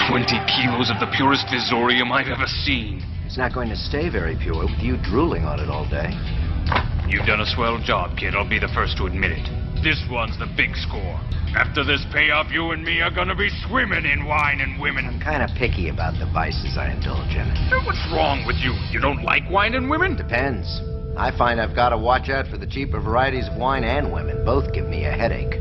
20 kilos of the purest Visorium I've ever seen. It's not going to stay very pure with you drooling on it all day. You've done a swell job, kid. I'll be the first to admit it. This one's the big score. After this payoff, you and me are gonna be swimming in wine and women. I'm kind of picky about the vices I indulge in. What's wrong with you? You don't like wine and women? Depends. I find I've got to watch out for the cheaper varieties of wine and women. Both give me a headache.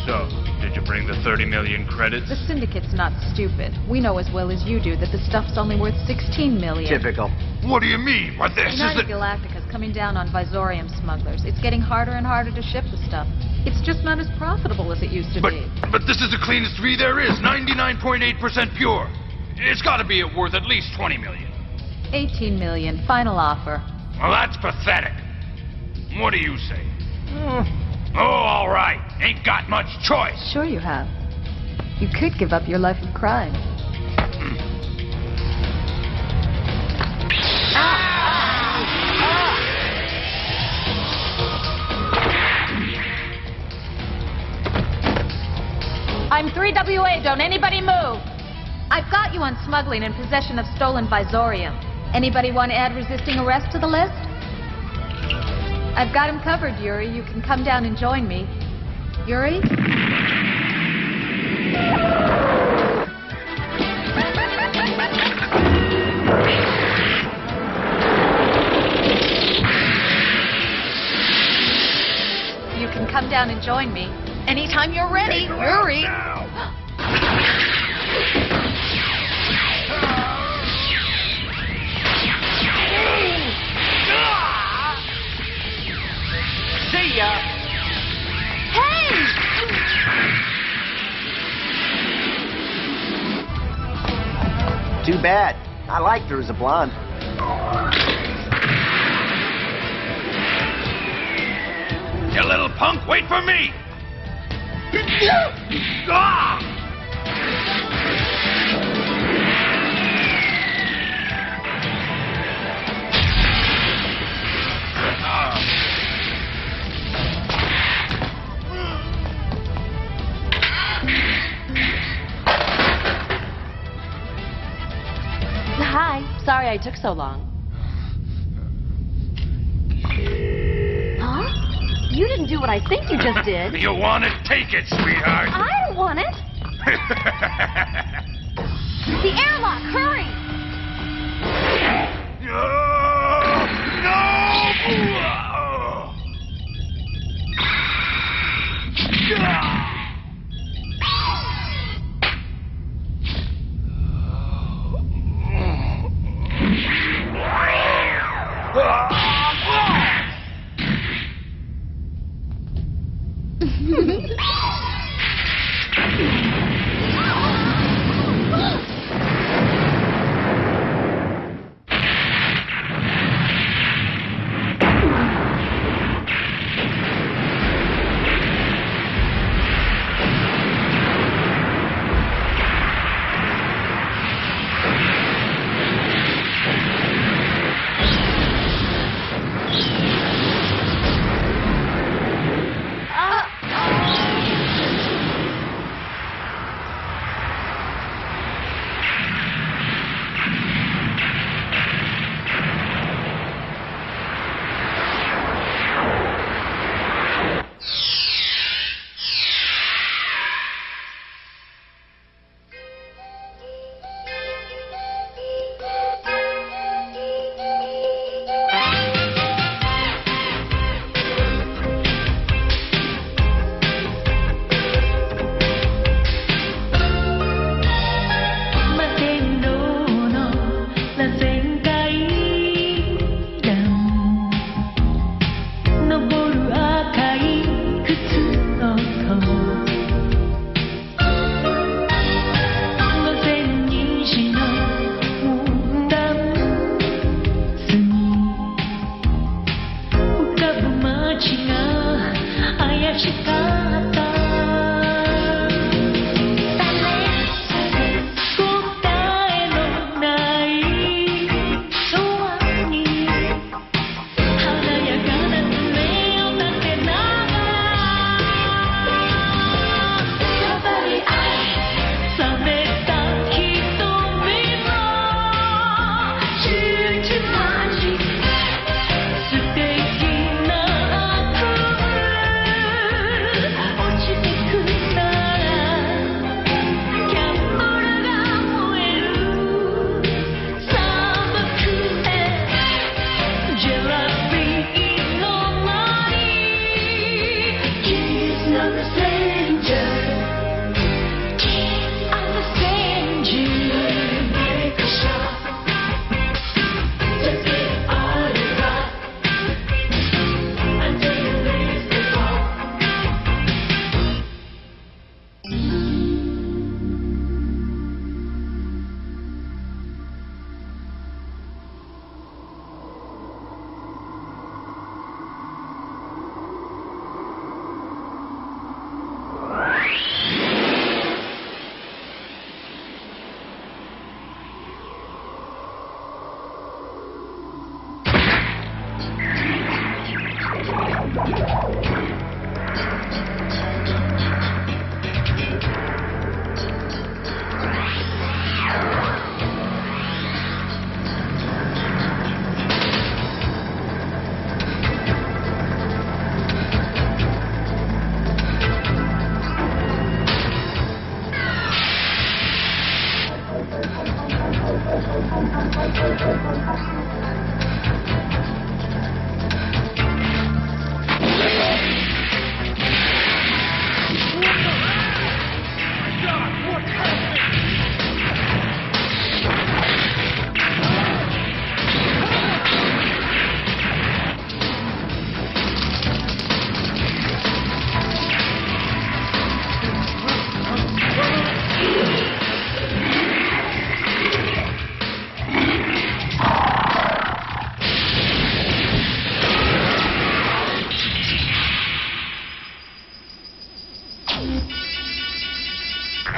So, did you bring the 30 million credits? The syndicate's not stupid. We know as well as you do that the stuff's only worth 16 million. Typical. What do you mean? What this United Galactica's coming down on Visorium smugglers. It's getting harder and harder to ship the stuff. It's just not as profitable as it used to be. But this is the cleanest V there is. 99.8% pure. It's got to be worth at least 20 million. 18 million. Final offer. Well, that's pathetic. What do you say? Oh, all right. Ain't got much choice. Sure you have. You could give up your life of crime. I'm 3WA. Don't anybody move. I've got you on smuggling and possession of stolen Visorium. Anybody want to add resisting arrest to the list? I've got him covered, Yuri. You can come down and join me. Yuri? You can come down and join me. Anytime you're ready, Yuri. See ya! Hey! Too bad. I liked her as a blonde. You little punk, wait for me! Ah! Hi. Sorry I took so long. Huh? You didn't do what I think you just did. You want it? Take it, sweetheart. I don't want it. The airlock, hurry!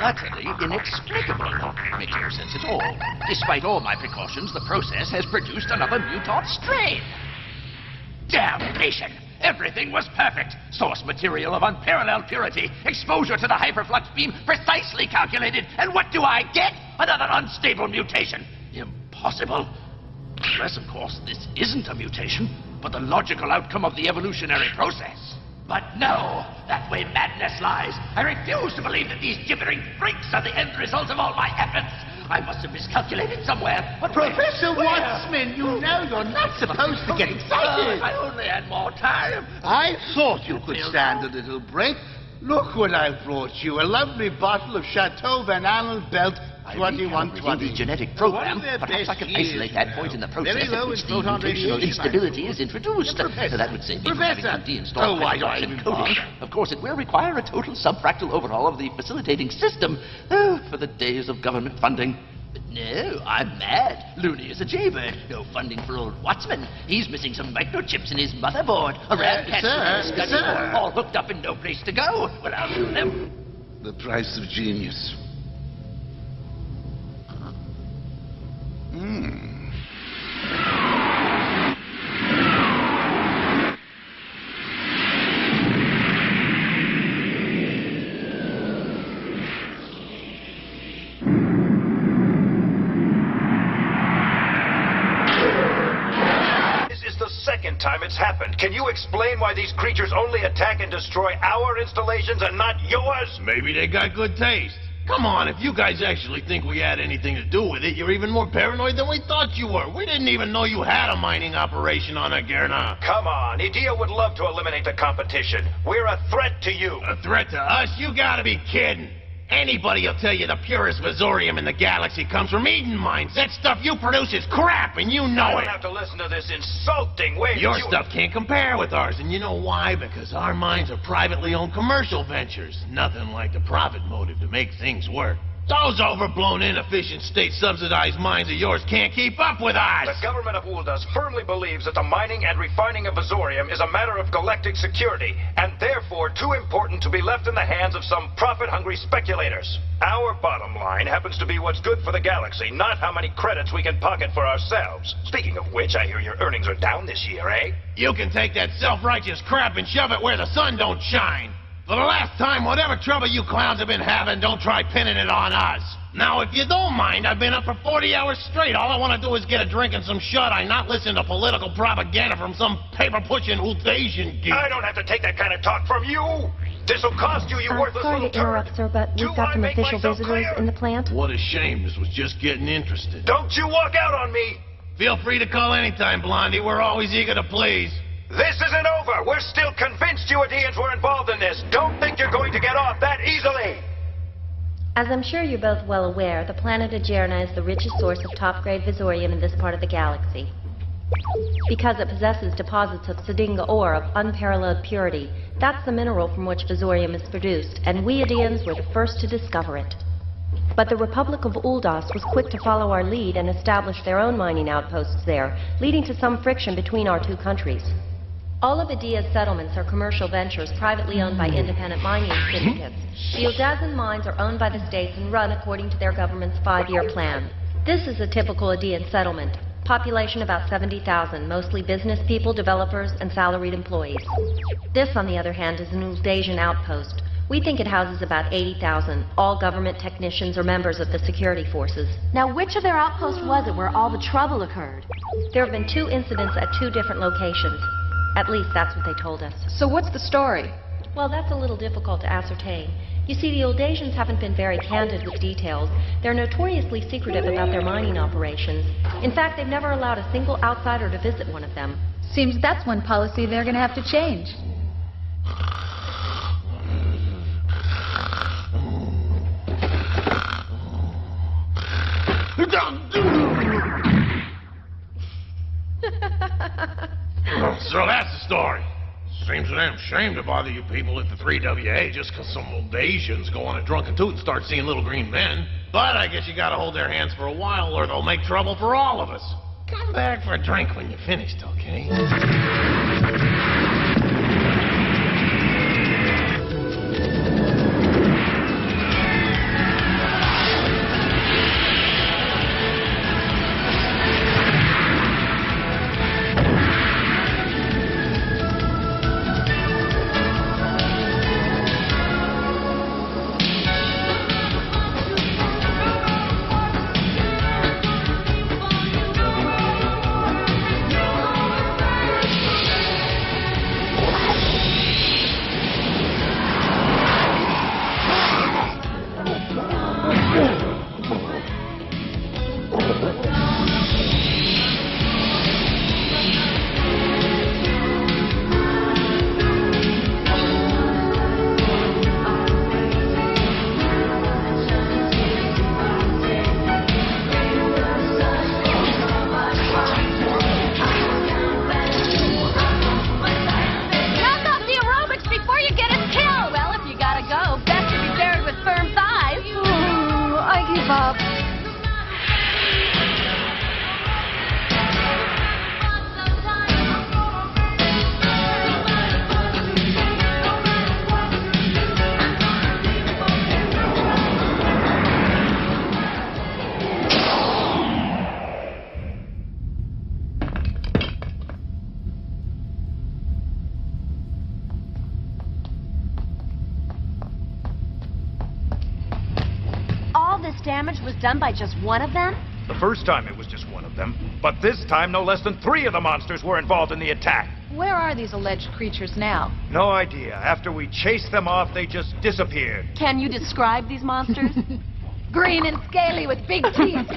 Utterly inexplicable. Makes no sense at all. Despite all my precautions, the process has produced another mutant strain. Damnation! Everything was perfect. Source material of unparalleled purity. Exposure to the hyperflux beam precisely calculated. And what do I get? Another unstable mutation. Impossible. Unless, of course, this isn't a mutation, but the logical outcome of the evolutionary process. But no, that way madness lies. I refuse to believe that these gibbering freaks are the end result of all my efforts. I must have miscalculated somewhere. But Professor where? Wattsman, you know you're not supposed to get excited. I only had more time. I thought you could stand a little break. Look what I've brought you. A lovely bottle of Chateau Van Allen Belt 2120. The genetic program, perhaps I can isolate that point in the process at which the mutational instability is introduced. So that would save me from having to deinstall coding. Of course, it will require a total subfractal overhaul of the facilitating system. Oh, for the days of government funding. But no, I'm mad. Looney is a jaybird. No funding for old Wattsman. He's missing some microchips in his motherboard. A RAM cache all hooked up and no place to go. Well, I'll do them. The price of genius. This is the second time it's happened. Can you explain why these creatures only attack and destroy our installations and not yours? Maybe they got good taste. Come on, if you guys actually think we had anything to do with it, you're even more paranoid than we thought you were. We didn't even know you had a mining operation on Agerna. Come on, Idea would love to eliminate the competition. We're a threat to you. A threat to us? You gotta be kidding. Anybody will tell you the purest Visorium in the galaxy comes from Eden mines. That stuff you produce is crap, and you know I don't it. have to listen to this insulting way Your that you... stuff can't compare with ours, and you know why? Because our mines are privately owned commercial ventures. Nothing like the profit motive to make things work. Those overblown, inefficient, state-subsidized mines of yours can't keep up with us! The government of Uldas firmly believes that the mining and refining of Visorium is a matter of galactic security, and therefore too important to be left in the hands of some profit-hungry speculators. Our bottom line happens to be what's good for the galaxy, not how many credits we can pocket for ourselves. Speaking of which, I hear your earnings are down this year, eh? You can take that self-righteous crap and shove it where the sun don't shine. For the last time, whatever trouble you clowns have been having, don't try pinning it on us. Now, if you don't mind, I've been up for 40 hours straight. All I want to do is get a drink and some shut-eye, not listen to political propaganda from some paper-pushing Ultasian geek. I don't have to take that kind of talk from you. This'll cost you, you worthless Sorry little to interrupt, turd. sir, but we've got some official visitors in the plant. What a shame. This was just getting interested. Don't you walk out on me. Feel free to call anytime, Blondie. We're always eager to please. This isn't over. We're still convinced you Ideans were involved in this. Don't think you're going to get off that easily. As I'm sure you're both well aware, the planet Agerna is the richest source of top-grade Visorium in this part of the galaxy. Because it possesses deposits of Sodinga ore of unparalleled purity. That's the mineral from which Visorium is produced, and we Adians were the first to discover it. But the Republic of Ul'das was quick to follow our lead and establish their own mining outposts there, leading to some friction between our two countries. All of Adia's settlements are commercial ventures privately owned by independent mining syndicates. The Uldazan mines are owned by the states and run according to their government's 5-year plan. This is a typical Adian settlement. Population about 70,000, mostly business people, developers, and salaried employees. This, on the other hand, is an Uldasian outpost. We think it houses about 80,000, all government technicians or members of the security forces. Now, which of their outposts was it where all the trouble occurred? There have been 2 incidents at 2 different locations. At least that's what they told us. So what's the story? Well, that's a little difficult to ascertain. You see, the Uldasians haven't been very candid with details. They're notoriously secretive about their mining operations. In fact, they've never allowed a single outsider to visit one of them. Seems that's one policy they're going to have to change. So that's the story. Seems a damn shame to bother you people at the 3WA just because some old Asians go on a drunken toot and start seeing little green men. But I guess you gotta hold their hands for a while or they'll make trouble for all of us. Come back for a drink when you're finished, okay? Damage was done by just one of them? The first time it was just one of them, but this time no less than 3 of the monsters were involved in the attack. Where are these alleged creatures now? No idea. After we chased them off, they just disappeared. Can you describe these monsters? Green and scaly with big teeth.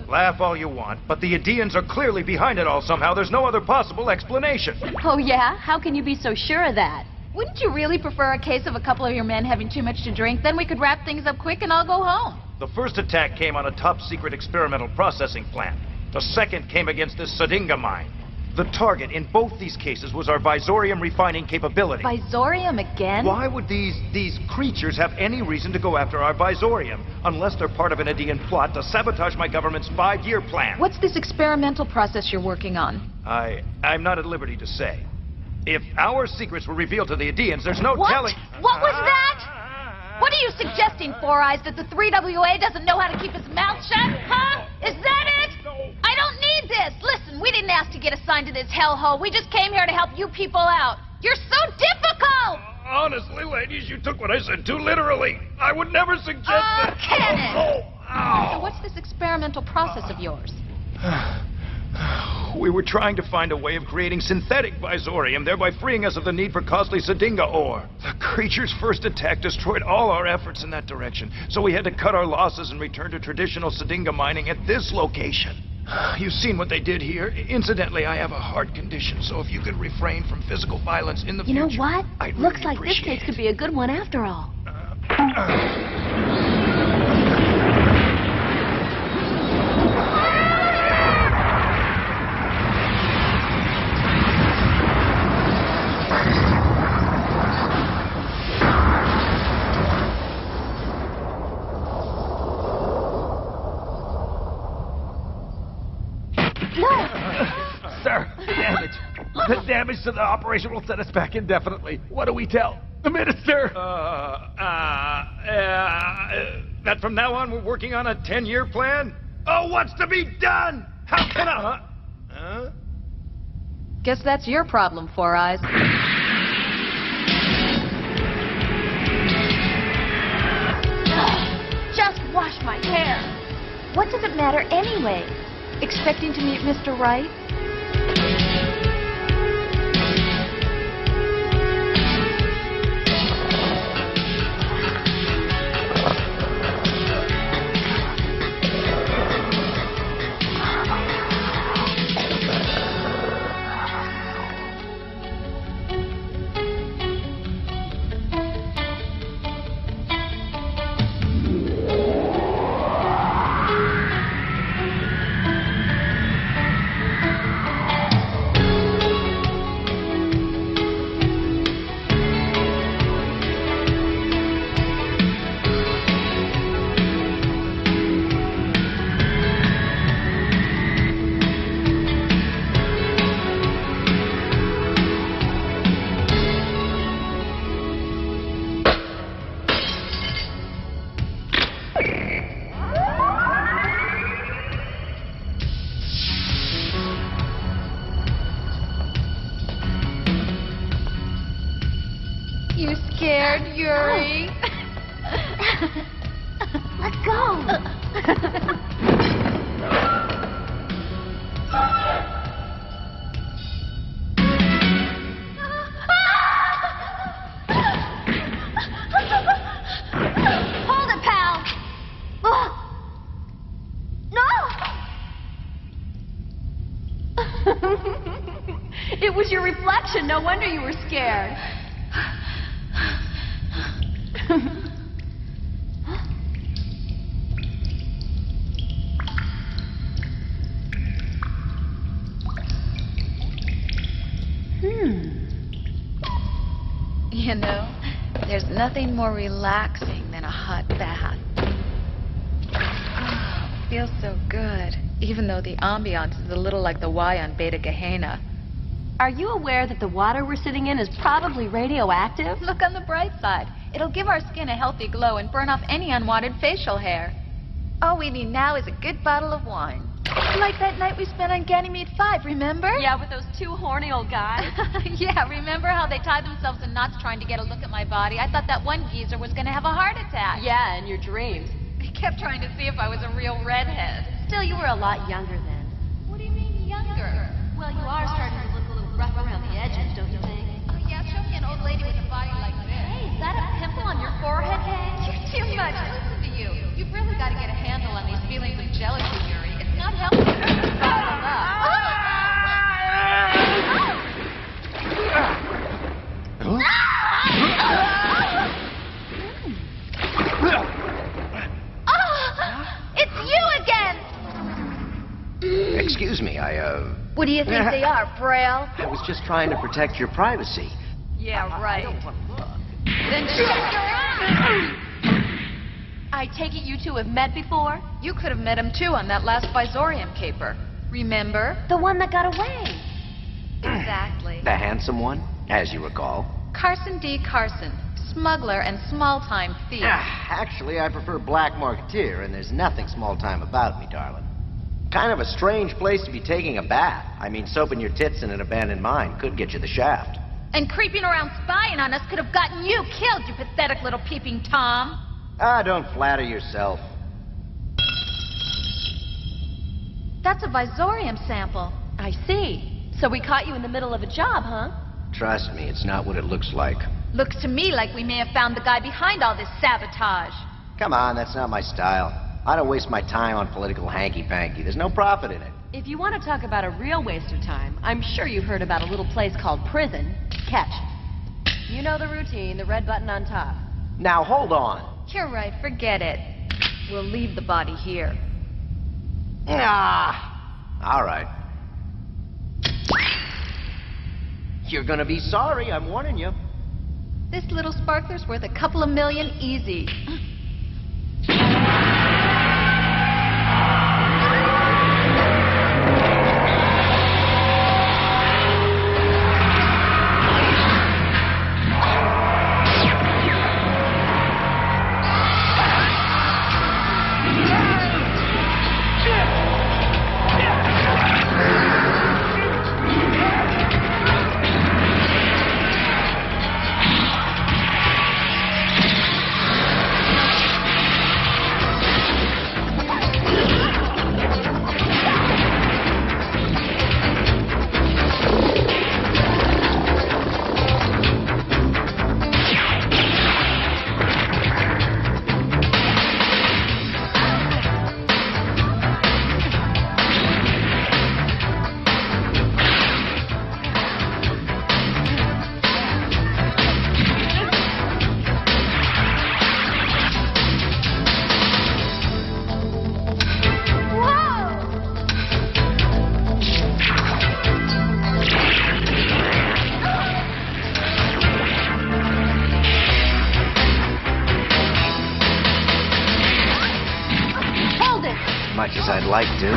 Laugh all you want, but the Adians are clearly behind it all somehow. There's no other possible explanation. Oh, yeah? How can you be so sure of that? Wouldn't you really prefer a case of a couple of your men having too much to drink? Then we could wrap things up quick and all go home. The first attack came on a top-secret experimental processing plant. The second came against this Sodinga mine. The target in both these cases was our Visorium refining capability. Visorium again? Why would these creatures have any reason to go after our Visorium, unless they're part of an Adian plot to sabotage my government's 5-year plan? What's this experimental process you're working on? I'm not at liberty to say. If our secrets were revealed to the Adians, there's no telling... What was that? What are you suggesting, Four Eyes, that the 3WA doesn't know how to keep his mouth shut? Huh? Is that it? No. I don't need this. Listen, we didn't ask to get assigned to this hellhole. We just came here to help you people out. You're so difficult! Honestly, ladies, you took what I said too literally. I would never suggest that... Kenneth! Ow. So what's this experimental process of yours? We were trying to find a way of creating synthetic Visorium, thereby freeing us of the need for costly Sodinga ore. The creature's first attack destroyed all our efforts in that direction, so we had to cut our losses and return to traditional Sodinga mining at this location. You've seen what they did here. Incidentally, I have a heart condition, so if you could refrain from physical violence in the future... You know what? I'd Looks really like this case appreciate could be a good one after all. The damage to the operation will set us back indefinitely. What do we tell the minister? That from now on we're working on a 10-year plan? Oh, what's to be done? How can I... Huh? Guess that's your problem, Four Eyes. Just wash my hair. What does it matter anyway? Expecting to meet Mr. Wright? You scared, Yuri? Let's go. Hold it, pal. No. It was your reflection. No wonder you were scared. You know, there's nothing more relaxing than a hot bath. Oh, feels so good, even though the ambiance is a little like the Y on Beta Gehenna. Are you aware that the water we're sitting in is probably radioactive? Look on the bright side. It'll give our skin a healthy glow and burn off any unwanted facial hair. All we need now is a good bottle of wine. Like that night we spent on Ganymede 5, remember? Yeah, with those two horny old guys. Yeah, remember how they tied themselves in knots trying to get a look at my body? I thought that one geezer was going to have a heart attack. Yeah, in your dreams. He kept trying to see if I was a real redhead. Still, you were a lot younger then. What do you mean, younger? Well, you are starting to look a little rough around the edges, don't you think? Oh, yeah, show me an old lady with a body like this. Hey, is that a pimple on your forehead, Kay? You're too much. Listen to you. You've really got to get a handle on these feelings of jealousy, Yuri. It's not helping. It's you again! Excuse me, What do you think they are, frail? I was just trying to protect your privacy. Yeah, right. Then shut your mouth! I take it you two have met before? You could have met him too on that last Visorium caper. Remember? The one that got away. Exactly. The handsome one, as you recall. Carson D. Carson, smuggler and small-time thief. Actually, I prefer Black Marketeer, and there's nothing small-time about me, darling. Kind of a strange place to be taking a bath. I mean, soaping your tits in an abandoned mine could get you the shaft. And creeping around spying on us could have gotten you killed, you pathetic little peeping Tom. Don't flatter yourself. That's a Visorium sample. I see. So we caught you in the middle of a job, huh? Trust me, it's not what it looks like. Looks to me like we may have found the guy behind all this sabotage. Come on, that's not my style. I don't waste my time on political hanky-panky. There's no profit in it. If you want to talk about a real waste of time, I'm sure you've heard about a little place called prison. Catch. You know the routine, the red button on top. Now, hold on. You're right, forget it. We'll leave the body here. All right. You're gonna be sorry, I'm warning you. This little sparkler's worth a couple of million easy. much as I'd like to.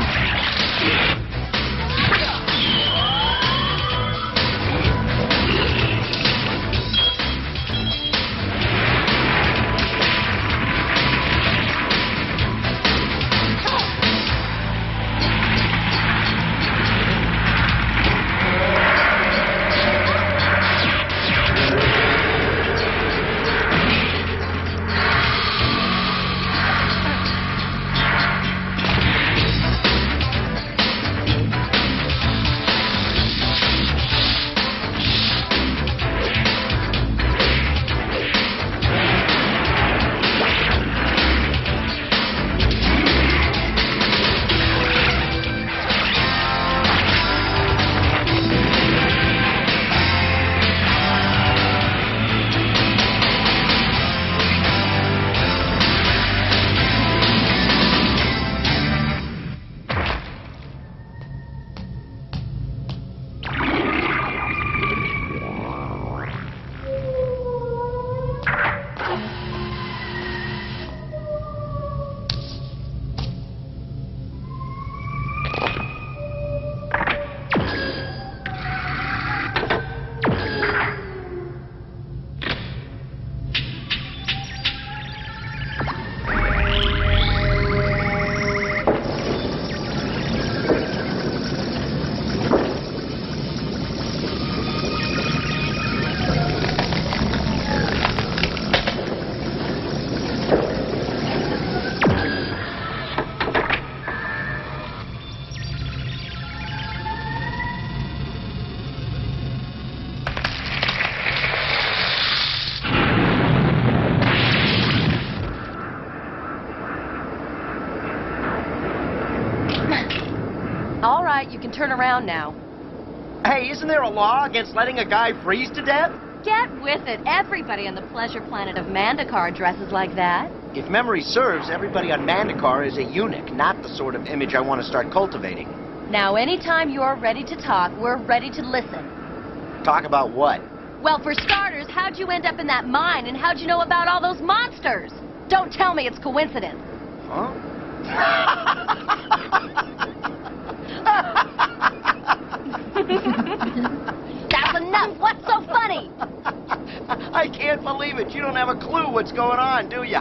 All right, you can turn around now. Hey, isn't there a law against letting a guy freeze to death? Get with it. Everybody on the pleasure planet of Mandakar dresses like that. If memory serves, everybody on Mandakar is a eunuch, not the sort of image I want to start cultivating. Now, anytime you're ready to talk, we're ready to listen. Talk about what? Well, for starters, how'd you end up in that mine, and how'd you know about all those monsters? Don't tell me it's coincidence. Huh? That's enough. What's so funny? I can't believe it. You don't have a clue what's going on, do you?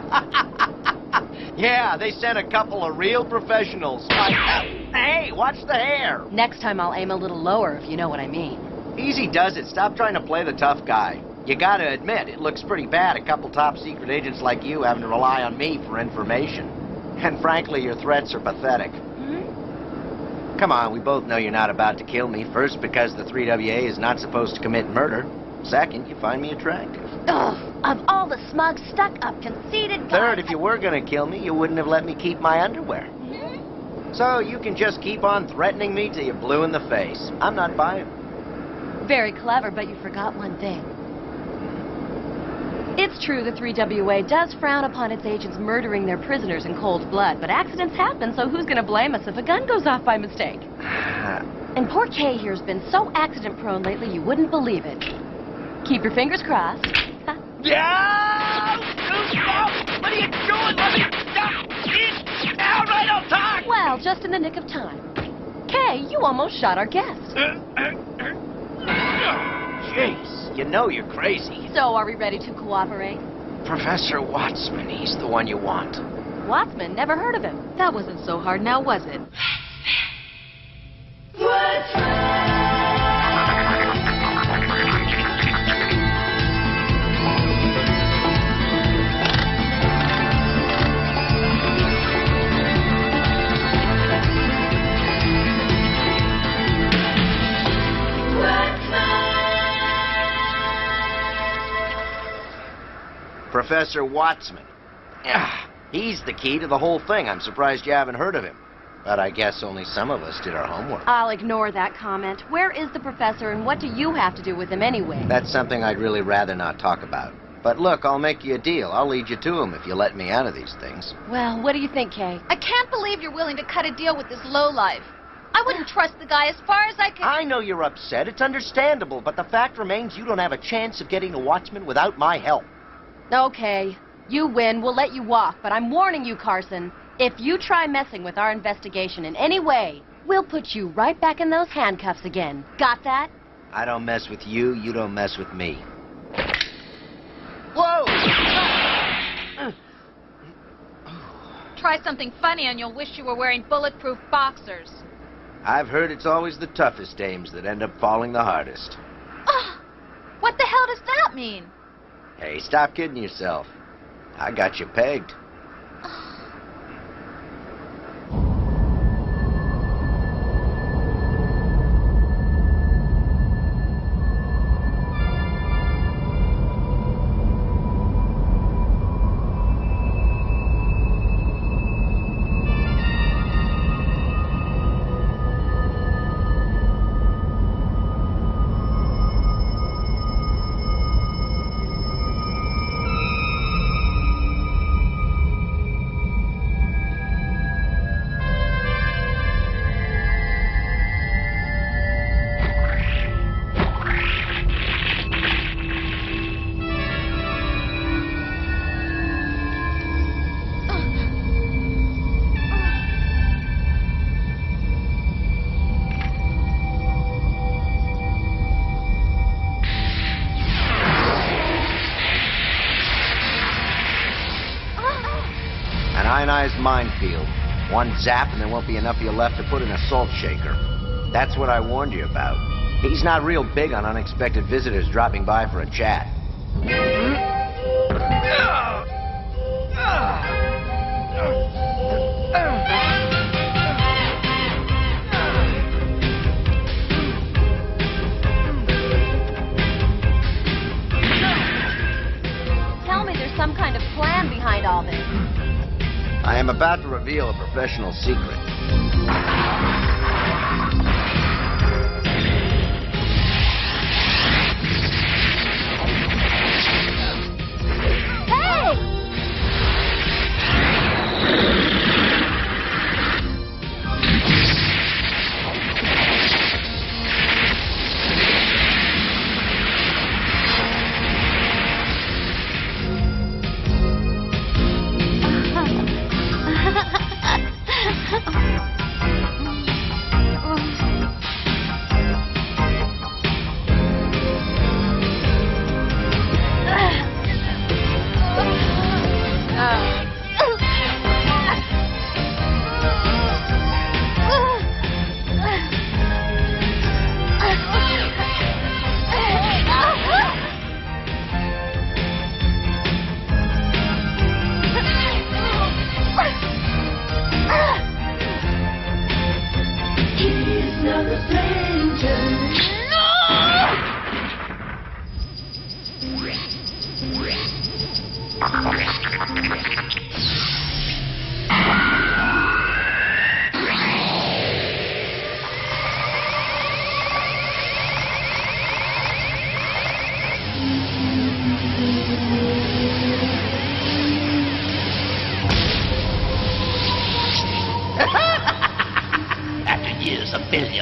Yeah, they sent a couple of real professionals. Hey, watch the hair. Next time I'll aim a little lower, if you know what I mean. Easy does it. Stop trying to play the tough guy. You gotta admit, it looks pretty bad, a couple top secret agents like you having to rely on me for information. And frankly, your threats are pathetic. Come on, we both know you're not about to kill me. First, because the 3WA is not supposed to commit murder. Second, you find me attractive. Ugh, of all the smug, stuck-up, conceited guys... Third, if you were gonna kill me, you wouldn't have let me keep my underwear. So you can just keep on threatening me till you're blue in the face. I'm not buying. Very clever, but you forgot one thing. It's true the 3WA does frown upon its agents murdering their prisoners in cold blood, but accidents happen, so who's gonna blame us if a gun goes off by mistake? And poor Kay here's been so accident-prone lately you wouldn't believe it. Keep your fingers crossed. Yeah! Stop! What are you doing? Let me stop! Get down right on time! Well, just in the nick of time. Kay, you almost shot our guest. Jeez, you know you're crazy. So, are we ready to cooperate? Professor Wattsman, he's the one you want. Wattsman? Never heard of him. That wasn't so hard, now was it? Professor Wattsman. He's the key to the whole thing. I'm surprised you haven't heard of him. But I guess only some of us did our homework. I'll ignore that comment. Where is the professor, and what do you have to do with him anyway? That's something I'd really rather not talk about. But look, I'll make you a deal. I'll lead you to him if you let me out of these things. Well, what do you think, Kay? I can't believe you're willing to cut a deal with this lowlife. I wouldn't trust the guy as far as I could... I know you're upset. It's understandable. But the fact remains you don't have a chance of getting to Wattsman without my help. Okay, you win. We'll let you walk. But I'm warning you, Carson. If you try messing with our investigation in any way, we'll put you right back in those handcuffs again. Got that? I don't mess with you, you don't mess with me. Whoa! Try something funny and you'll wish you were wearing bulletproof boxers. I've heard it's always the toughest dames that end up falling the hardest. Oh, what the hell does that mean? Hey, stop kidding yourself. I got you pegged. Ionized minefield. One zap and there won't be enough of you left to put in a salt shaker. That's what I warned you about. He's not real big on unexpected visitors dropping by for a chat. Tell me there's some kind of plan behind all this. I am about to reveal a professional secret.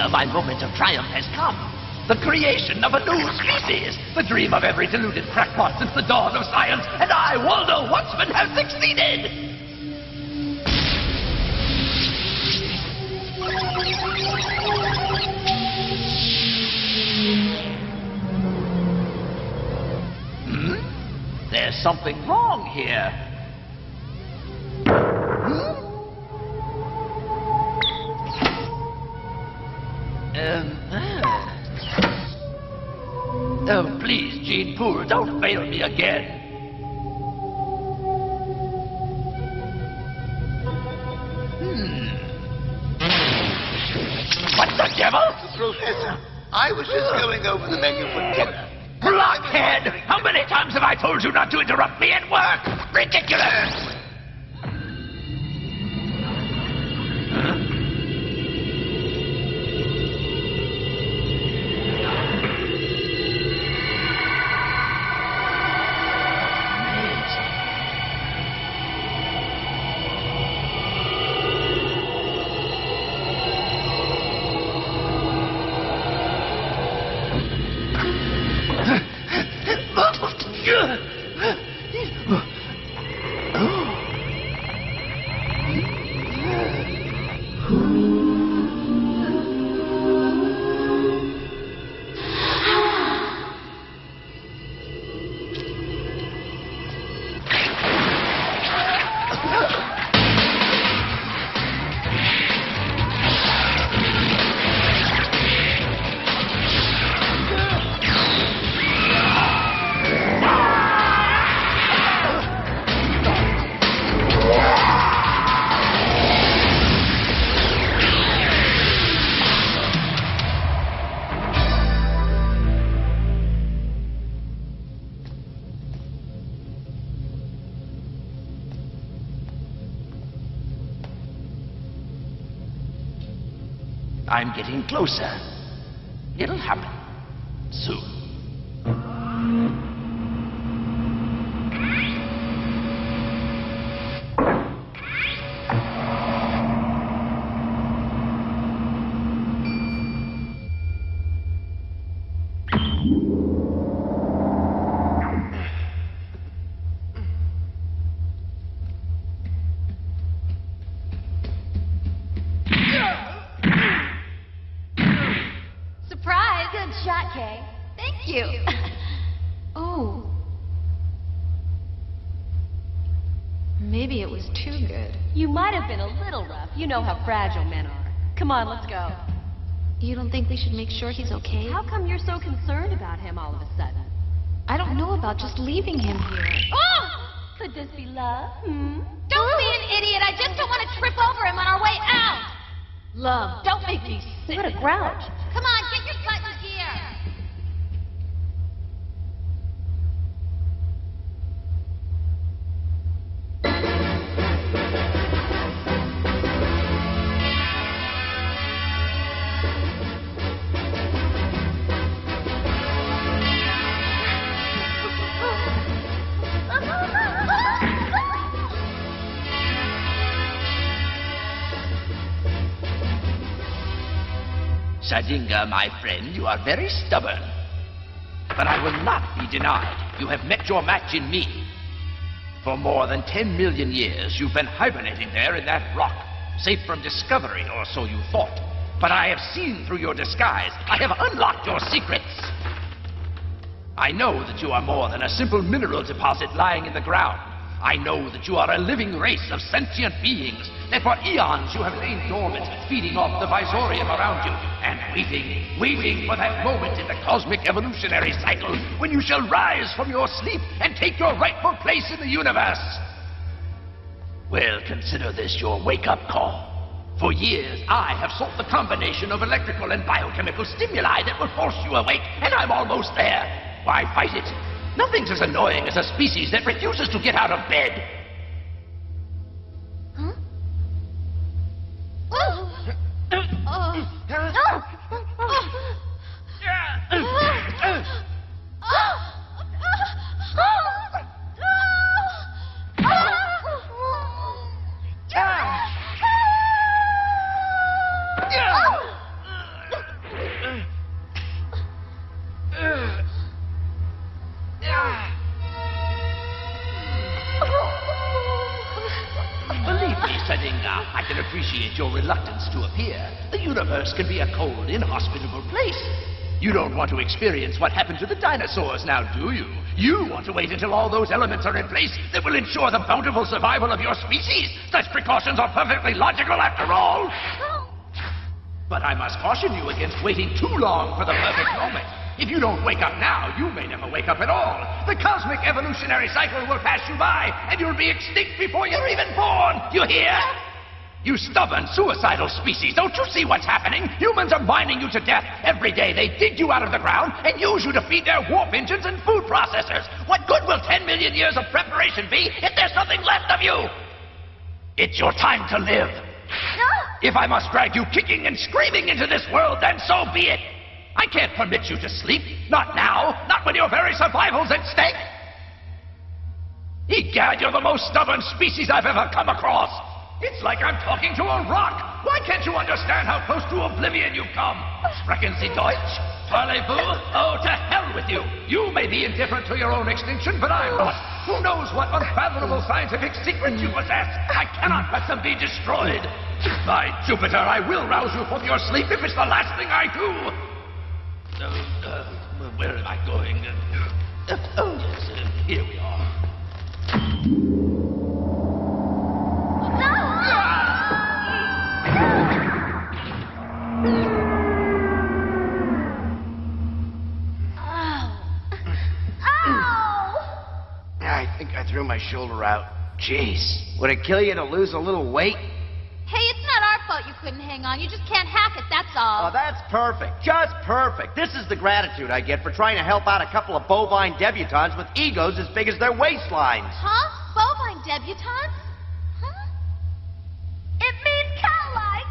My moment of triumph has come. The creation of a new species. The dream of every deluded crackpot since the dawn of science. And I, Waldo Wutzman, have succeeded! There's something wrong here. Oh, please, Gene Poole, don't fail me again. What the devil? Professor, I was just going over the menu for dinner. Blockhead! How many times have I told you not to interrupt me at work? Ridiculous! Oh. I'm getting closer. It'll happen soon. Maybe it was too good. You might have been a little rough. You know how fragile men are. Come on, let's go. You don't think we should make sure he's okay? How come you're so concerned about him all of a sudden? I don't know about just leaving him here. Oh! Could this be love? Don't be an idiot. I just don't want to trip over him on our way out. Love, don't make me sick. What a grouch. Come on, get your butt in gear. Sadinga, my friend, you are very stubborn. But I will not be denied. You have met your match in me. For more than 10 million years, you've been hibernating there in that rock, safe from discovery, or so you thought. But I have seen through your disguise. I have unlocked your secrets. I know that you are more than a simple mineral deposit lying in the ground. I know that you are a living race of sentient beings, that for eons you have lain dormant, feeding off the Visorium around you, and waiting for that moment in the cosmic evolutionary cycle when you shall rise from your sleep and take your rightful place in the universe. Well, consider this your wake-up call. For years, I have sought the combination of electrical and biochemical stimuli that will force you awake, and I'm almost there. Why fight it? Nothing's as annoying as a species that refuses to get out of bed. Huh? I can appreciate your reluctance to appear. The universe can be a cold, inhospitable place. You don't want to experience what happened to the dinosaurs now, do you? You want to wait until all those elements are in place that will ensure the bountiful survival of your species. Such precautions are perfectly logical after all. But I must caution you against waiting too long for the perfect moment. If you don't wake up now, you may never wake up at all. The cosmic evolutionary cycle will pass you by, and you'll be extinct before you're even born. You hear? You stubborn, suicidal species, don't you see what's happening? Humans are mining you to death. Every day they dig you out of the ground and use you to feed their warp engines and food processors. What good will 10 million years of preparation be if there's nothing left of you? It's your time to live. If I must drag you kicking and screaming into this world, then so be it. I can't permit you to sleep. Not now. Not when your very survival's at stake. Egad, you're the most stubborn species I've ever come across. It's like I'm talking to a rock. Why can't you understand how close to oblivion you've come? Sprechen Sie Deutsch? Parlez-vous? Oh, to hell with you. You may be indifferent to your own extinction, but I'm not. Who knows what unfathomable scientific secrets you possess? I cannot let them be destroyed. By Jupiter, I will rouse you from your sleep if it's the last thing I do. Where am I going? Oh, yes, here we are. I think I threw my shoulder out. Jeez. Would it kill you to lose a little weight? Hey, it's not our fault you couldn't hang on. You just can't hack it, that's all. Oh, that's perfect. Just perfect. This is the gratitude I get for trying to help out a couple of bovine debutantes with egos as big as their waistlines. Huh? Bovine debutantes? Huh? It means cow-like.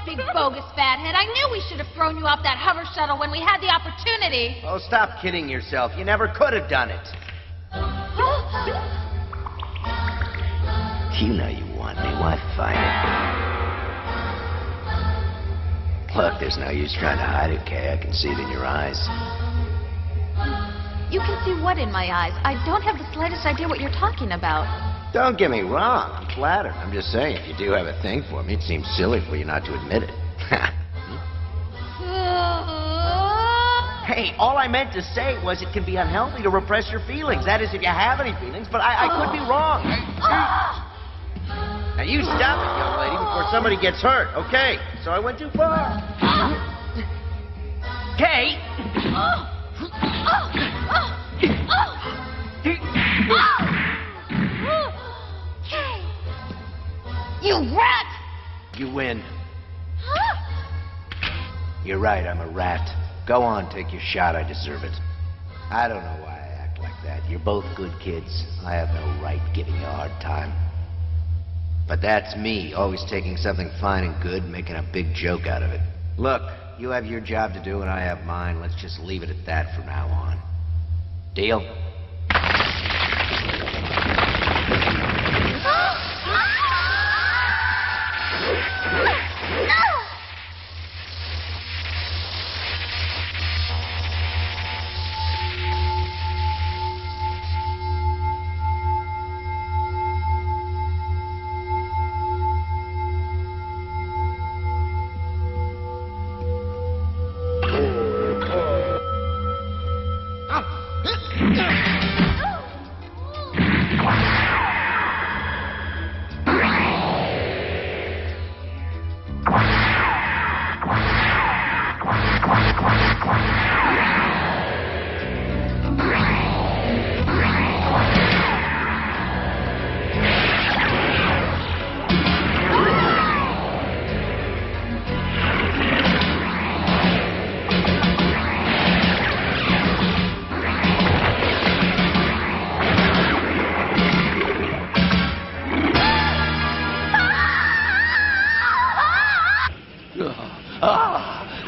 big bogus fathead. I knew we should have thrown you off that hover shuttle when we had the opportunity. Oh, stop kidding yourself. You never could have done it. You know you want me. Why fight it? Look, there's no use trying to hide it, Kay. I can see it in your eyes. You can see what in my eyes? I don't have the slightest idea what you're talking about. Don't get me wrong. I'm flattered. I'm just saying, if you do have a thing for me, it seems silly for you not to admit it. Hey, all I meant to say was it can be unhealthy to repress your feelings. That is, if you have any feelings, but I could be wrong. Now, you stop it, young lady, before somebody gets hurt, okay? So I went too far. Kay! You rat! You win. You're right, I'm a rat. Go on, take your shot. I deserve it. I don't know why I act like that. You're both good kids. I have no right giving you a hard time. But that's me, always taking something fine and good and making a big joke out of it. Look, you have your job to do and I have mine. Let's just leave it at that from now on. Deal?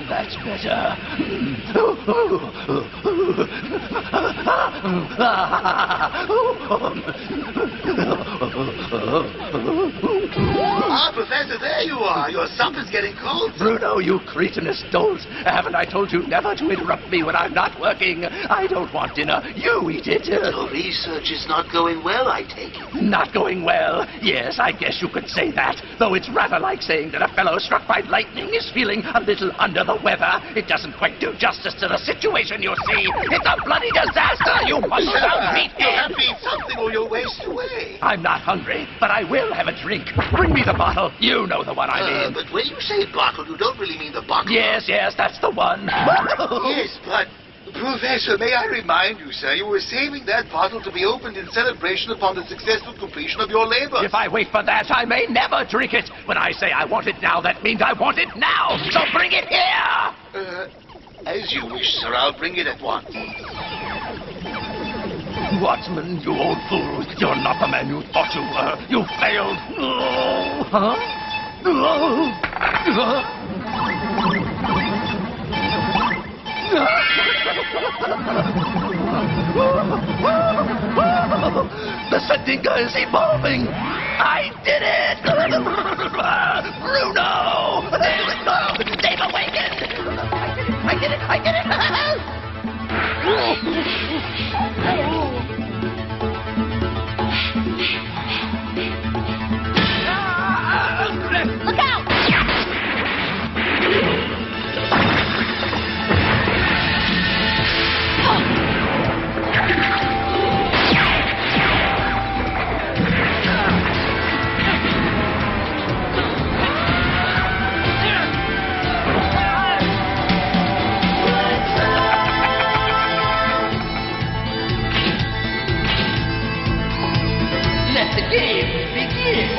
That's better. Ah, Professor, there you are. Your supper's getting cold. Bruno, you cretinous dolt. Haven't I told you never to interrupt me when I'm not working? I don't want dinner. You eat it. Your research is not going well, I take it. Not going well? Yes, I guess you could say that. Though it's rather like saying that a fellow struck by lightning is feeling a little under the weather. It doesn't quite do justice to the situation, you see. It's a bloody disaster, you must-have meathead. You have to eat something or you'll waste away. I'm not hungry, but I will have a drink. Bring me the bottle. You know the one I mean. But when you say bottle, you don't really mean the bottle. Yes, that's the one. Yes, but... Professor, may I remind you, sir, you were saving that bottle to be opened in celebration upon the successful completion of your labor. If I wait for that, I may never drink it. When I say I want it now, that means I want it now. So bring it here! As you wish, sir. I'll bring it at once. Watchman, you old fool. You're not the man you thought you were. You failed. The Sadinga is evolving! I did it! Bruno! They've awakened! I did it! Look out! Let the game begin!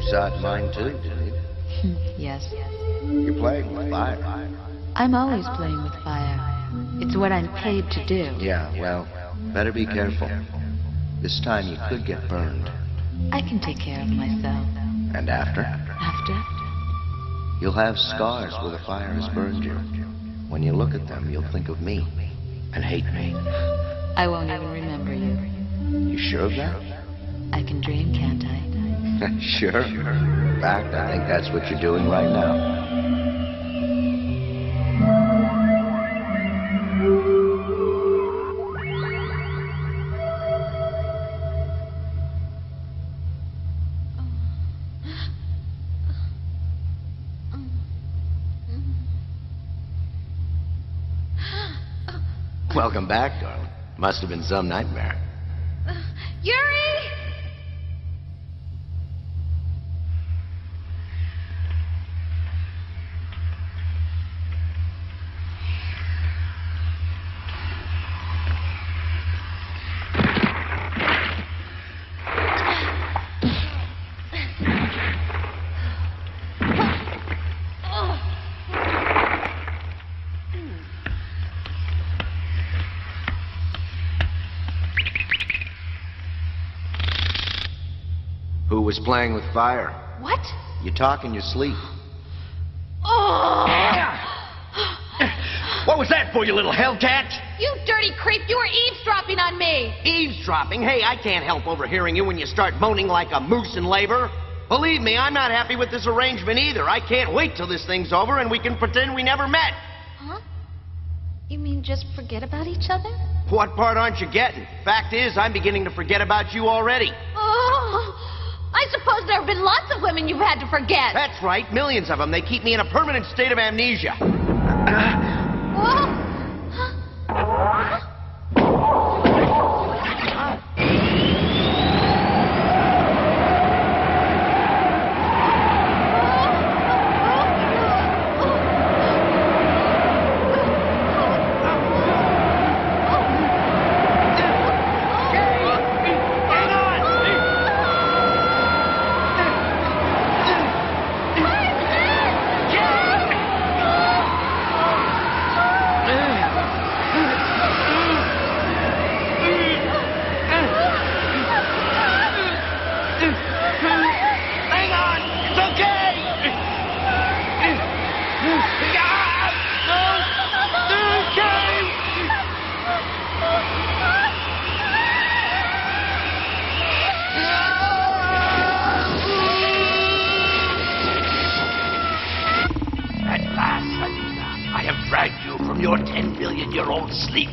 saw it mine too, didn't you? Yes. You're playing with fire. I'm always playing with fire. It's what I'm paid to do. Yeah, well, better be careful. This time you could get burned. I can take care of myself. And after? After? You'll have scars where the fire has burned you. When you look at them, you'll think of me and hate me. I won't even remember you. You sure of that? I can dream, can't I? Sure. In fact, I think that's what you're doing right now. Welcome back, darling. Must have been some nightmare. Yuri! Who was playing with fire? What? You talk in your sleep. Oh! What was that for, you little hellcat? You dirty creep! You were eavesdropping on me! Eavesdropping? Hey, I can't help overhearing you when you start moaning like a moose in labor. Believe me, I'm not happy with this arrangement either. I can't wait till this thing's over and we can pretend we never met. Huh? You mean just forget about each other? What part aren't you getting? Fact is, I'm beginning to forget about you already. Oh! I suppose there have been lots of women you've had to forget. That's right, millions of them. They keep me in a permanent state of amnesia. Your 10 billion-year-old sleep.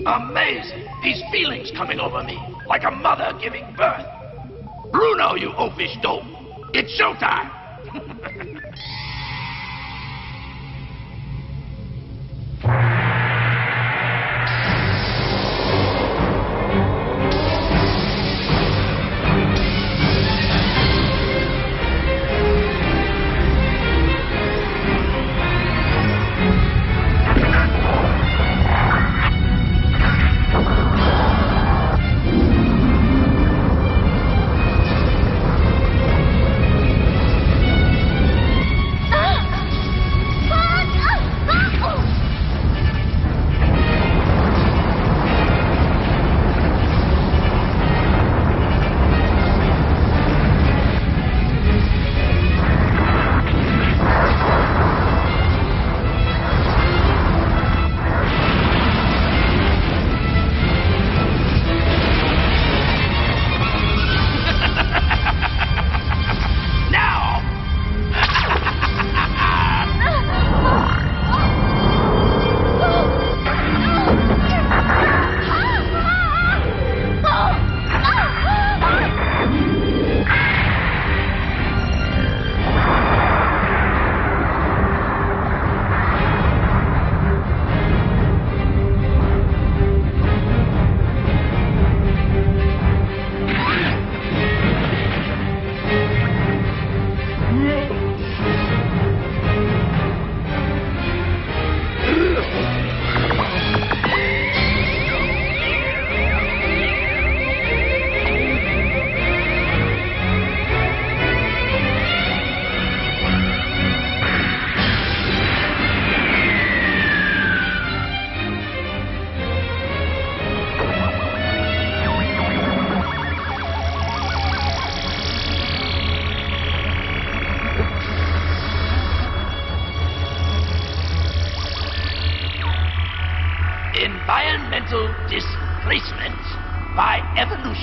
Amazing. These feelings coming over me, like a mother giving birth. Bruno, you oafish dope. It's showtime.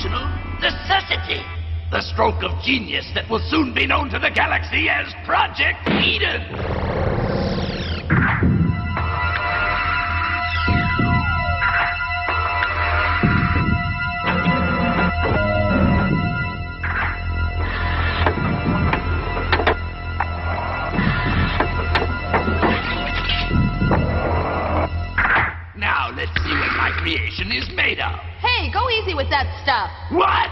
functional necessity. The stroke of genius that will soon be known to the galaxy as Project Eden. Now let's see what my creation is made of. Hey, go easy with that stuff. What?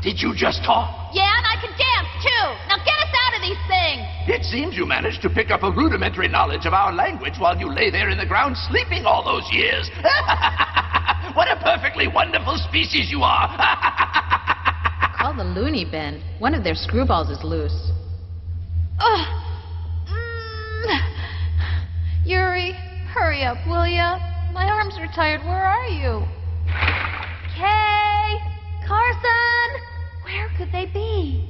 Did you just talk? Yeah, and I can dance, too. Now get us out of these things. It seems you managed to pick up a rudimentary knowledge of our language while you lay there in the ground sleeping all those years. What a perfectly wonderful species you are. Call the loony bin. One of their screwballs is loose. Ugh. Yuri, hurry up, will ya? My arms are tired. Where are you? Kay! Carson! Where could they be?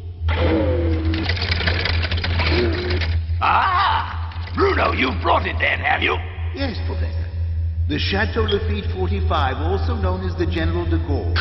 Ah! Bruno, you've brought it then, have you? Yes, Professor. The Chateau Lafitte 45, also known as the General de Gaulle.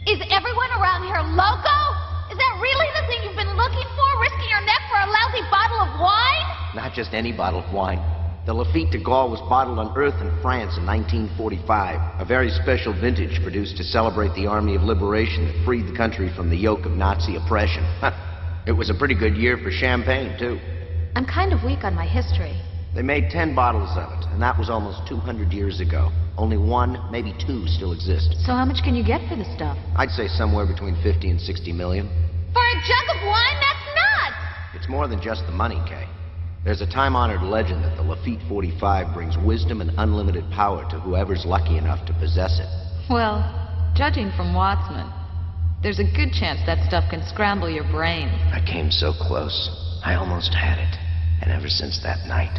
Is everyone around here loco? Is that really the thing you've been looking for? Risking your neck for a lousy bottle of wine? Not just any bottle of wine. The Lafitte de Gaulle was bottled on Earth in France in 1945. A very special vintage produced to celebrate the Army of Liberation that freed the country from the yoke of Nazi oppression. It was a pretty good year for champagne, too. I'm kind of weak on my history. They made 10 bottles of it, and that was almost 200 years ago. Only one, maybe two, still exist. So how much can you get for the stuff? I'd say somewhere between 50 and 60 million. For a jug of wine? That's nuts! It's more than just the money, Kay. There's a time-honored legend that the Lafitte 45 brings wisdom and unlimited power to whoever's lucky enough to possess it. Well, judging from Wattsman, there's a good chance that stuff can scramble your brain. I came so close. I almost had it. And ever since that night,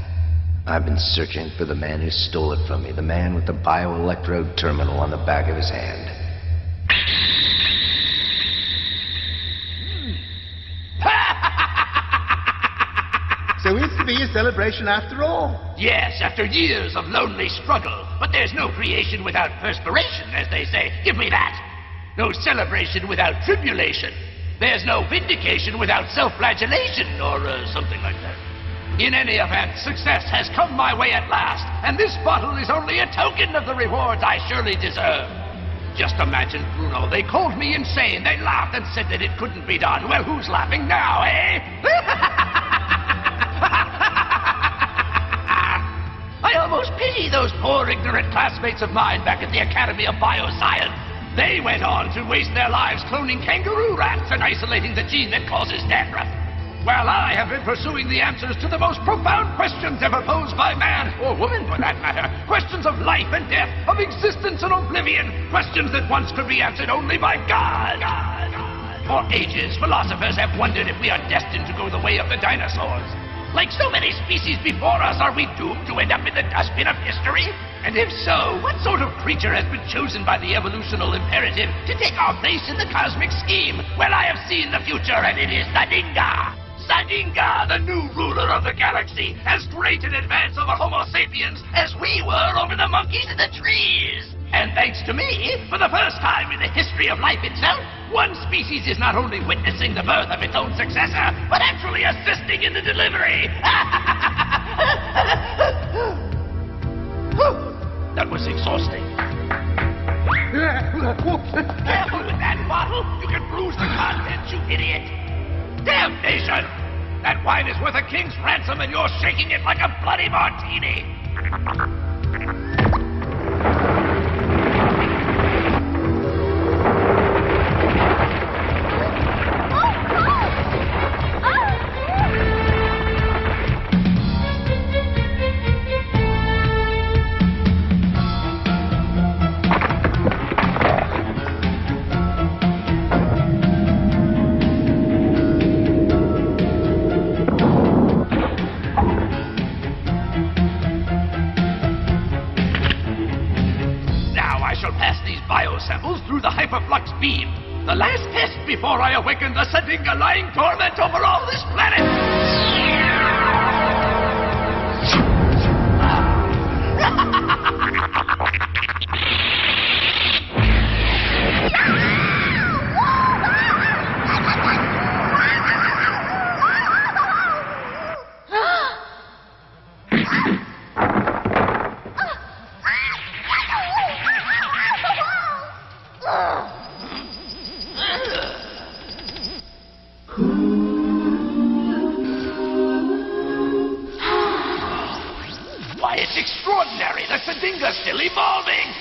I've been searching for the man who stole it from me, the man with the bioelectrode terminal on the back of his hand. So it's to be a celebration after all. Yes, after years of lonely struggle. But there's no creation without perspiration, as they say. Give me that. No celebration without tribulation. There's no vindication without self-flagellation, or something like that. In any event, success has come my way at last, and this bottle is only a token of the rewards I surely deserve. Just imagine, Bruno, they called me insane. They laughed and said that it couldn't be done. Well, who's laughing now, eh? I almost pity those poor ignorant classmates of mine back at the Academy of Bioscience. They went on to waste their lives cloning kangaroo rats and isolating the gene that causes dandruff. While I have been pursuing the answers to the most profound questions ever posed by man, or woman for that matter. Questions of life and death, of existence and oblivion. Questions that once could be answered only by God. For ages, philosophers have wondered if we are destined to go the way of the dinosaurs. Like so many species before us, are we doomed to end up in the dustbin of history? And if so, what sort of creature has been chosen by the evolutional imperative to take our place in the cosmic scheme? Well, I have seen the future, and it is Sadinga. Sadinga, the new ruler of the galaxy, as great an advance over Homo sapiens as we were over the monkeys in the trees. And thanks to me, for the first time in the history of life itself, one species is not only witnessing the birth of its own successor, but actually assisting in the delivery. That was exhausting. Careful with that bottle. You can bruise the contents, you idiot. Damnation! That wine is worth a king's ransom, and you're shaking it like a bloody martini. beam. The last test before I awaken the Sadinga lying torment over all this planet. Why, it's extraordinary. The Sadinga's still evolving.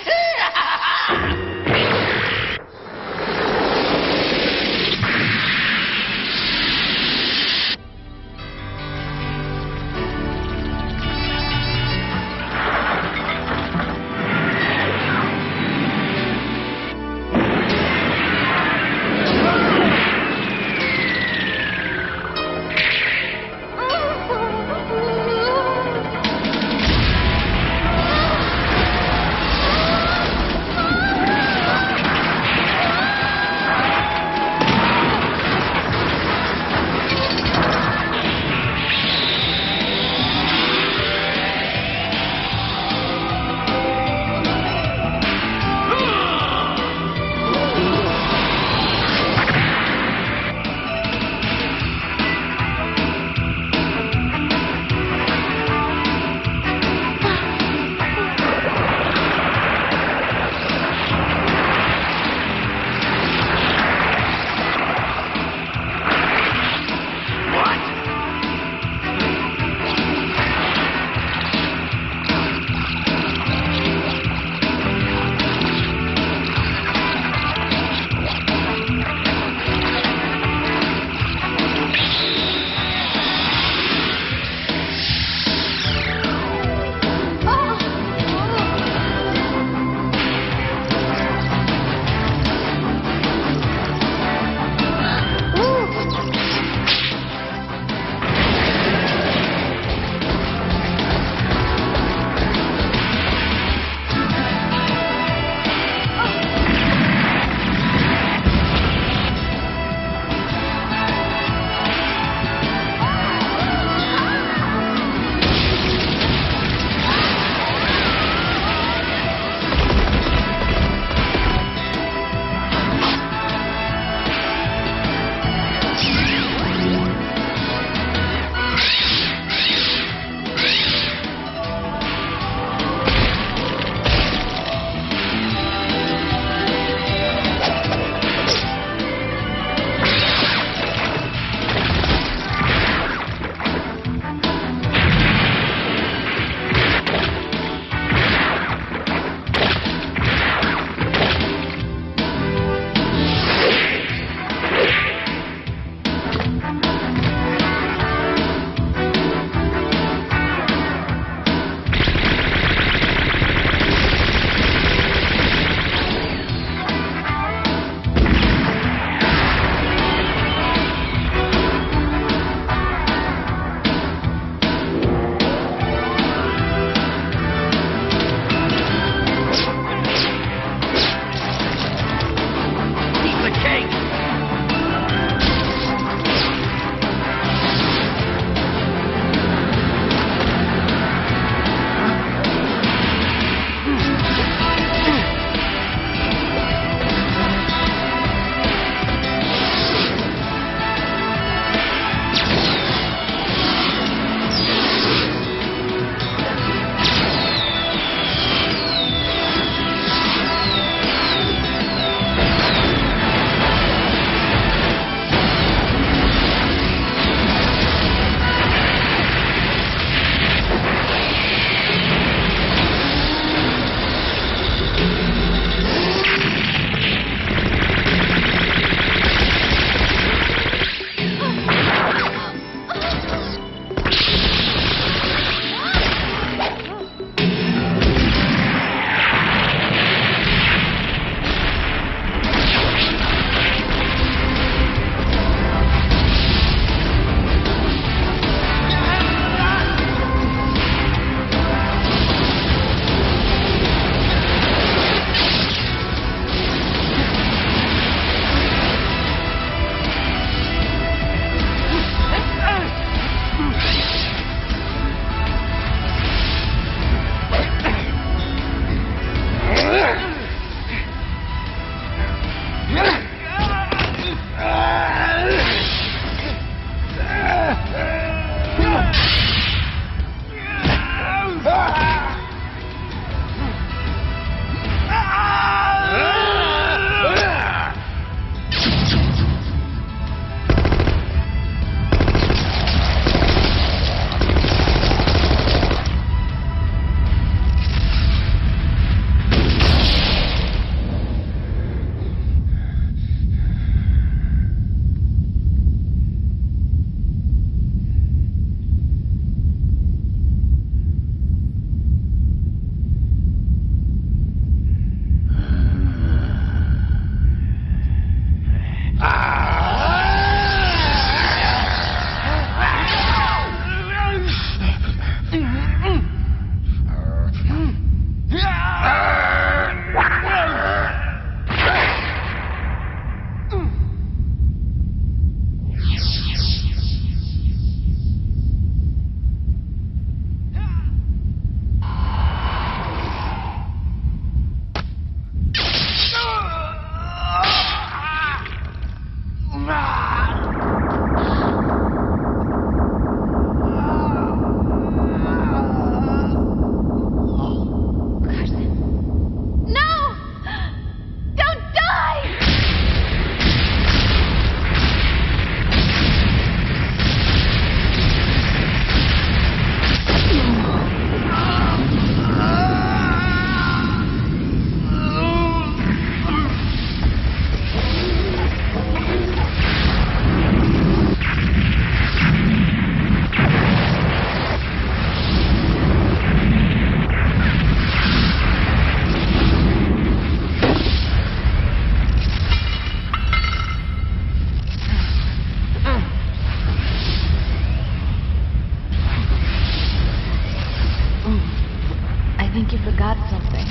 I think you forgot something.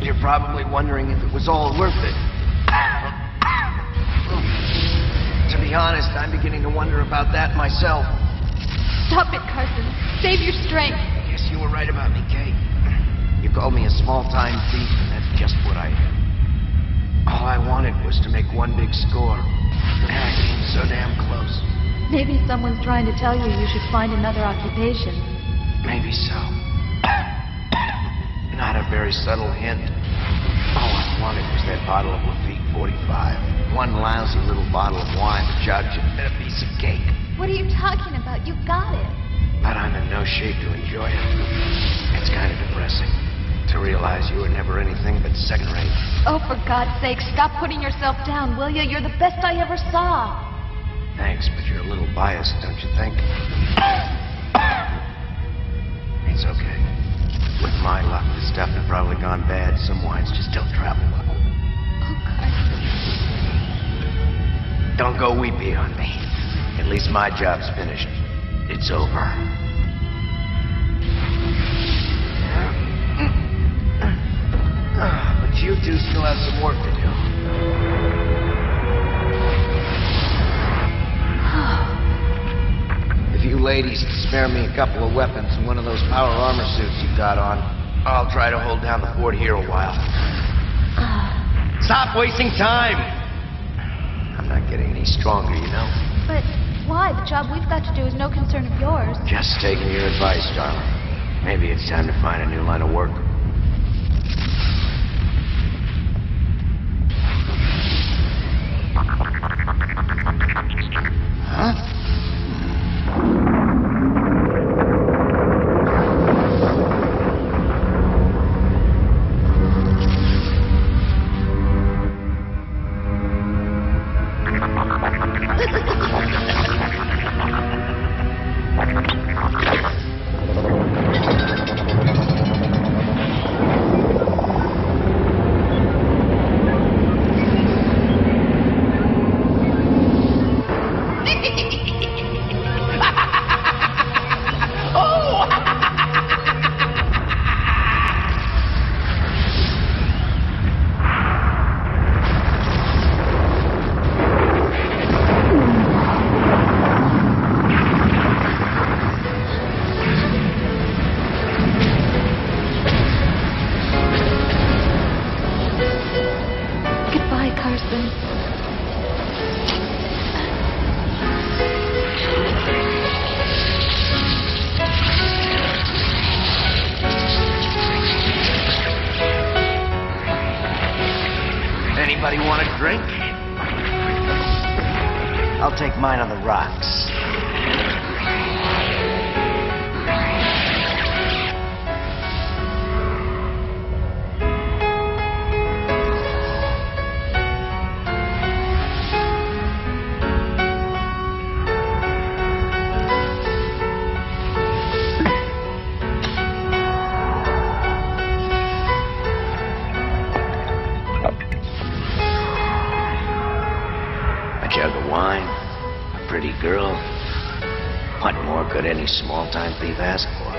You're probably wondering if it was all worth it. To be honest, I'm beginning to wonder about that myself. Stop it, Carson. Save your strength. Guess you were right about me, Kate. You called me a small-time thief, and that's just what I am. All I wanted was to make one big score. And I came so damn close. Maybe someone's trying to tell you you should find another occupation. Maybe so. Not a very subtle hint. All I wanted was that bottle of Lafitte 45. One lousy little bottle of wine, a judge, and a piece of cake. What are you talking about? You got it. But I'm in no shape to enjoy it. It's kind of depressing to realize you were never anything but second rate. Oh, for God's sake, stop putting yourself down, will you? You're the best I ever saw. Thanks, but you're a little biased, don't you think? It's okay. With my luck, this stuff had probably gone bad. Some wines just don't travel well. Oh, Carson. Don't go weepy on me. At least my job's finished. It's over. But you two still have some work to do. If you ladies can spare me a couple of weapons and one of those power armor suits you got on, I'll try to hold down the fort here a while. Stop wasting time! I'm not getting any stronger, you know. But why? The job we've got to do is no concern of yours. Just taking your advice, darling. Maybe it's time to find a new line of work. Huh? Anybody want a drink? I'll take mine on the rocks. Jug of wine, a pretty girl. What more could any small-time thief ask for?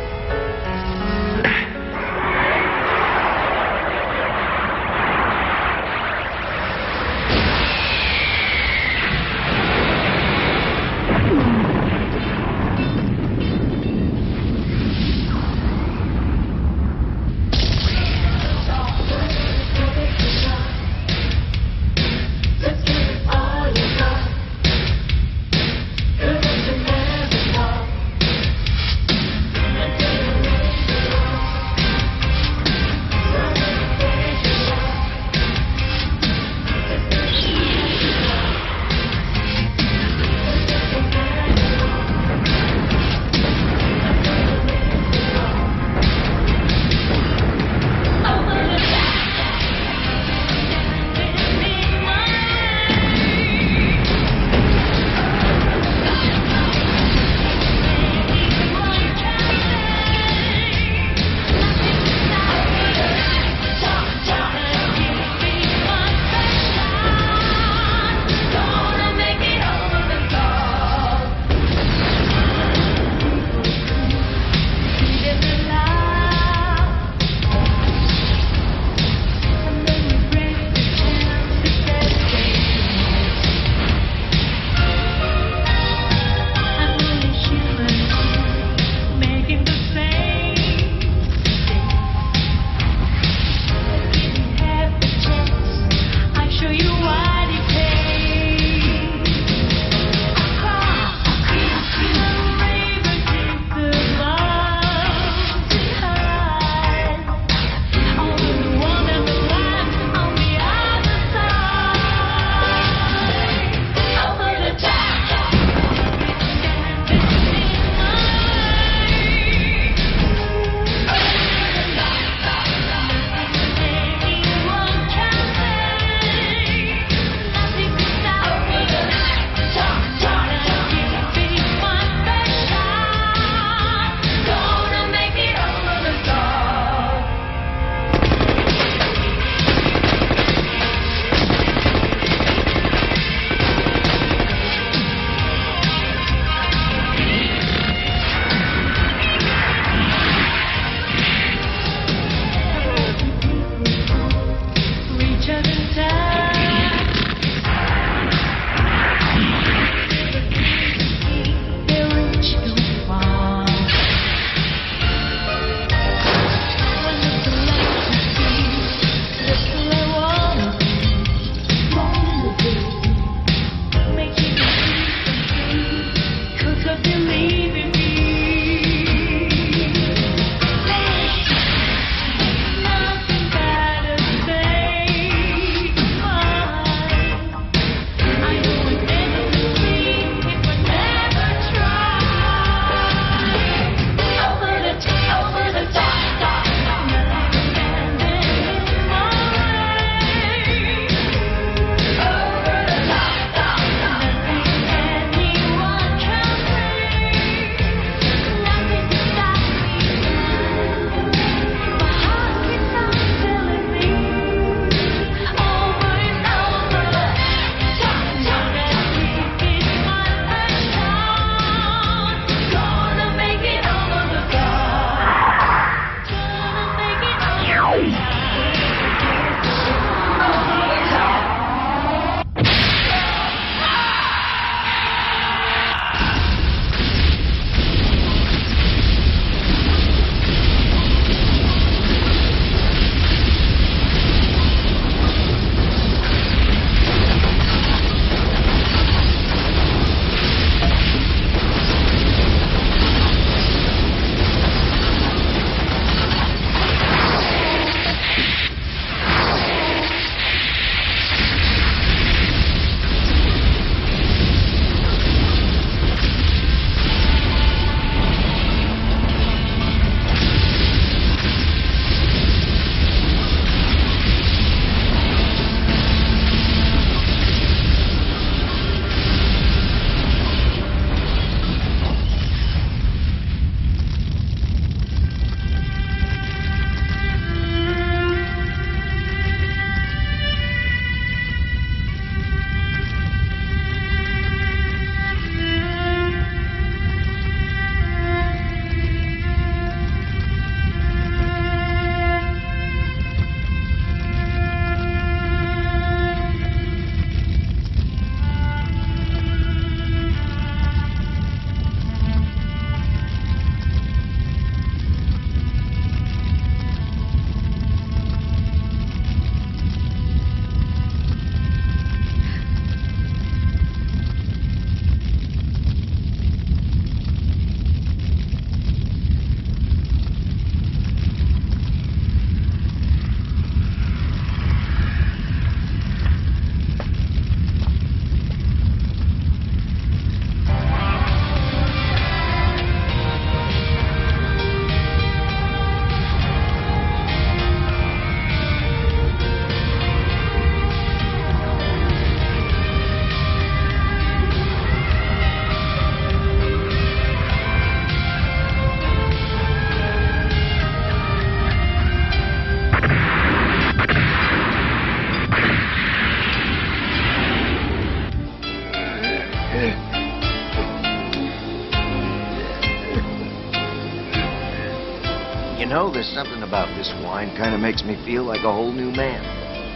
You know, there's something about this wine kind of makes me feel like a whole new man.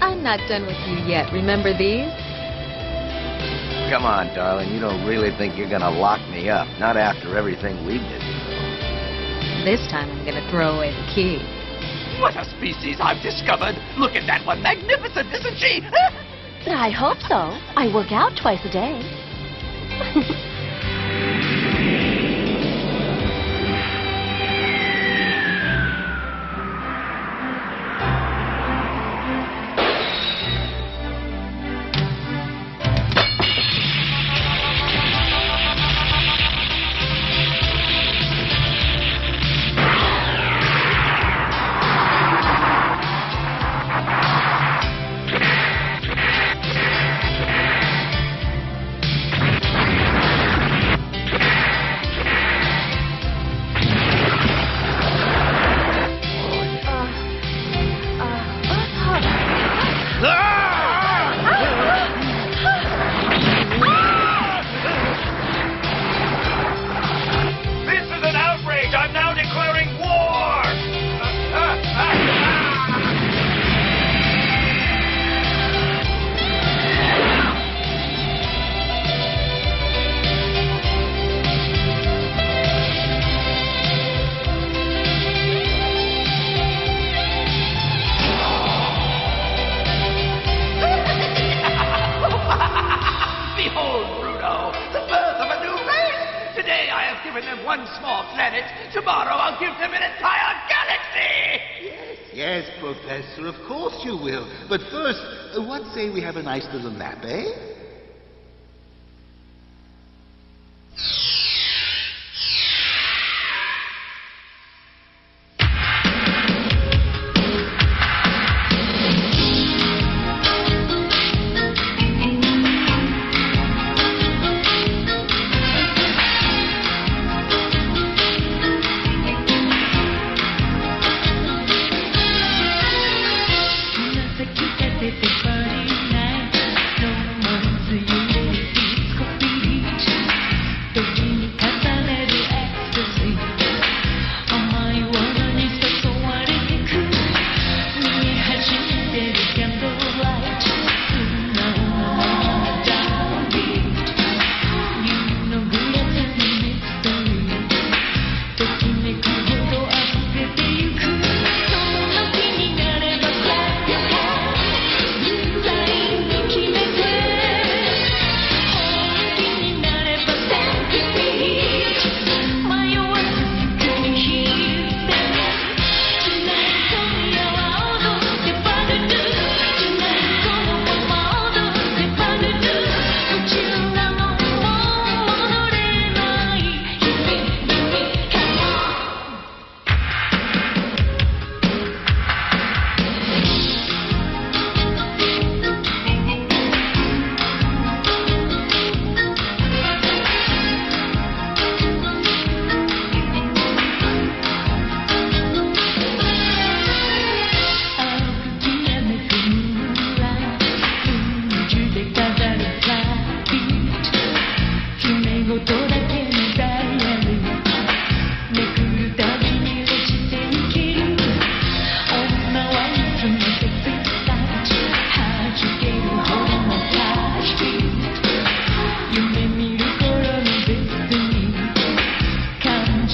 I'm not done with you yet. Remember these? Come on, darling. You don't really think you're gonna lock me up. Not after everything we did. This time I'm gonna throw away the key. What a species I've discovered! Look at that one! Magnificent, isn't she? I hope so. I work out twice a day. One small planet. Tomorrow I'll give them an entire galaxy! Yes, Professor, of course you will. But first, what say we have a nice little nap, eh?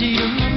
you